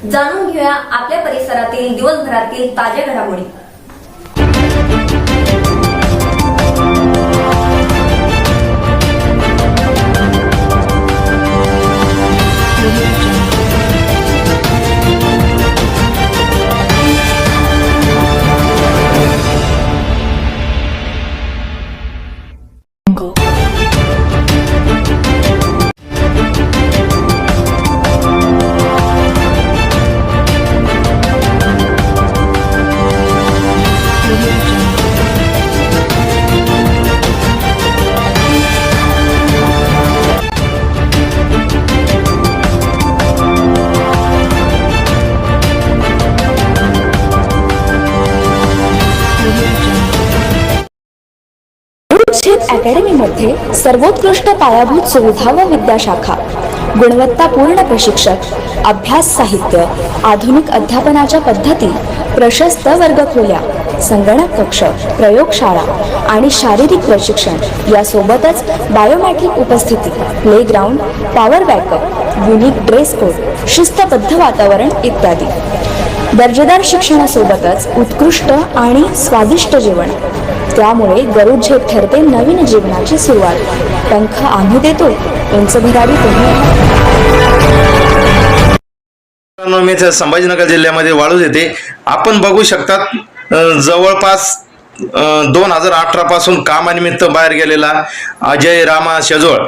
जाणून घेऊया आपल्या परिसरातील दिवसभरातील ताज्या घडामोडी। अकॅडमी मध्ये सर्वोत्कृष्ट पायाभूत सुविधा व विद्याशाखा, गुणवत्तापूर्ण प्रशिक्षक, अभ्यास साहित्य, आधुनिक अध्यापनाच्या पद्धती, प्रशस्त वर्गखोल्या, संगणक कक्ष, प्रयोगशाळा आणि शारीरिक प्रशिक्षण यासोबतच बायोमेट्रिक उपस्थिती, playground, power backup, unique dress code, शिस्तबद्ध वातावरण इत्यादी। दर्जेदार शिक्षणासोबतच उत्कृष्ट आणि स्वादिष्ट जेवण, त्यामुळे गरुड झेप ठरते नवीन जीवनाची सुरुवात। पंख आम्ही देतो, उंच भरारी तुम्ही। संभाजीनगर जिल्ह्यामध्ये वाळूज येथे आपण बघू शकतात जवळपास 2018 पासून कामानिमित्त बाहेर गेलेला अजय रामा शेजोळ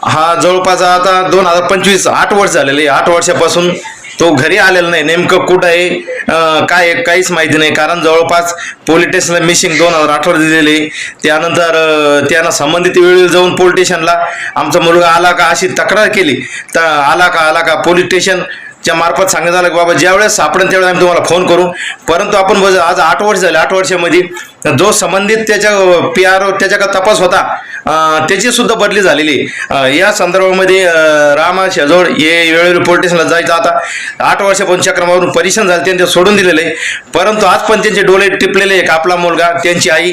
हा जवळपास आता 2025 8 वर्ष झालेले। 8 वर्षापासून तो घरी आलेला नाही। नेमकं कुठं आहे काय काहीच माहिती नाही, कारण जवळपास पोलीस स्टेशनला मिसिंग 2018 दिलेली। त्यानंतर त्यानं संबंधित वेळी जाऊन पोलीस स्टेशनला आमचा मुलगा आला का अशी तक्रार केली, तर आला का पोलीस स्टेशनच्या मार्फत सांगण्यात आलं की बाबा ज्यावेळेस सापडेल त्यावेळेस आम्ही तुम्हाला फोन करू। परंतु आपण आज 8 वर्ष झाले, 8 वर्षामध्ये जो संबंधित त्याच्या PRO त्याच्याकडे तपास होता त्याची सुद्धा बदली झालेली। या संदर्भामध्ये रामा शेजोळ हे वेळोवेळी पोलीस स्टेशनला जायचं, आता 8 वर्षापासून चक्रमावरून परेशान झाले, त्यांचे सोडून दिलेले। परंतु आज पण त्यांचे डोळे टिपलेले एक आपला मुलगा, त्यांची आई,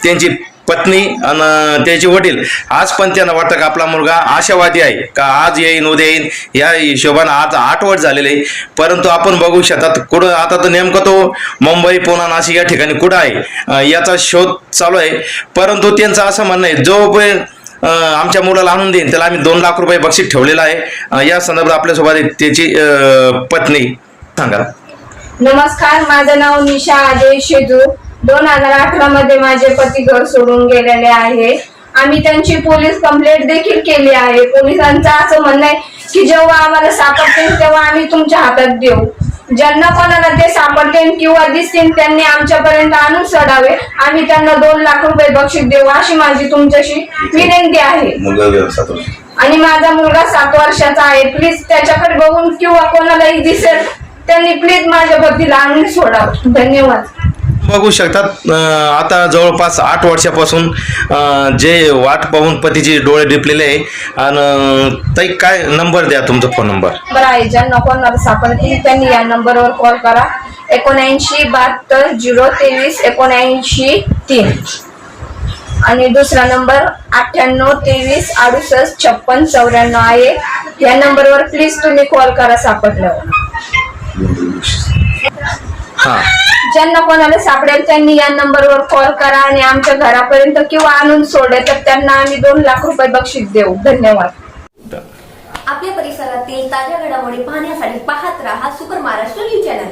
त्यांची पत्नी आणि त्याचे वडील आज पण त्यांना वाटतं की आपला मुलगा आशावादी आहे का आज येईन उद्या येईन, या हिशोबाने आज 8 वर्ष झालेले। परंतु आपण बघू शकतात कुठं आता तर नेमकं तो मुंबई पुणे नाशिक या ठिकाणी कुठं आहे याचा शोध चालू आहे। परंतु त्यांचं असं म्हणणं आहे जोपर्यंत आमच्या मुलाला आणून देईन त्याला आम्ही 2 लाख रुपये बक्षीस ठेवलेलं आहे। या संदर्भात आपल्यासोबत त्याची पत्नी सांगा। नमस्कार, माझं नाव निशा आदेश शेजू। 2018 मध्ये माझे पती घर सोडून गेलेले आहे। आम्ही त्यांची पोलीस कंप्लेंट देखील केली आहे। पोलिसांचं असं म्हणणं आहे की जेव्हा आम्हाला सापडतील तेव्हा आम्ही तुमच्या हातात देऊ। ज्यांना कोणाला ते सापडतील किंवा दिसतील त्यांनी आमच्यापर्यंत आणून सोडावे, आम्ही त्यांना 2 लाख रुपये बक्षीस देऊ अशी माझी तुमच्याशी विनंती आहे। आणि माझा मुलगा 7 वर्षाचा आहे। प्लीज त्याच्याकडे बघून किंवा कोणालाही दिसेल त्यांनी प्लीज माझ्या पतीला आणून सोडावं। धन्यवाद। बघू शकतात आता जवळपास 8 वर्षापासून जे वाट पाहून पतीचे डोळे डिपलेले आहे। आणि ताई काय नंबर द्या तुमचा फोन नंबर बरं आहे, ज्यांना कोणाला सापडतील त्यांनी या नंबरवर कॉल करा 79 72 023 79 3 आणि दुसरा नंबर 98 23 68 56 94 आहे। या नंबरवर प्लीज तुम्ही कॉल करा सापडल्यावर। ज्यांना कोणाला सापडेल त्यांनी या नंबरवर कॉल करा आणि आमच्या घरापर्यंत किंवा आणून सोडले तर त्यांना आम्ही 2 लाख रुपये बक्षीस देऊ। धन्यवाद। आपल्या परिसरातील ताज्या घडामोडी पाहण्यासाठी पाहत राहा सुपर महाराष्ट्र न्यूज चॅनल।